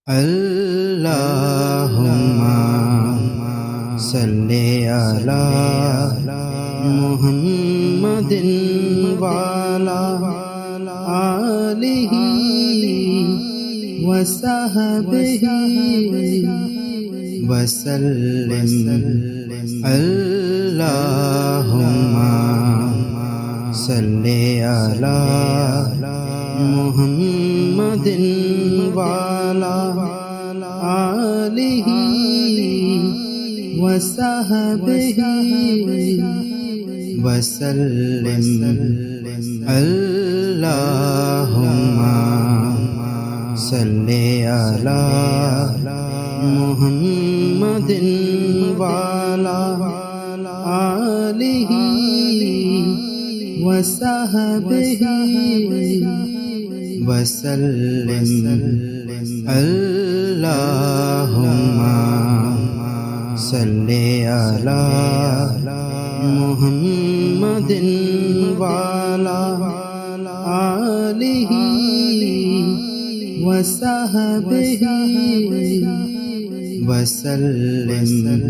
اللهم صل على محمد وعلى آلہ وصحبہ وسلم۔ اللهم صل على محمد وعلى آلہ وصحبہ وسلم۔ اللهم صل على محمد وعلى آلہ وصحبہ وسلم۔ اللهم صل على محمد وعلى آلہ وصحبہ وسلم۔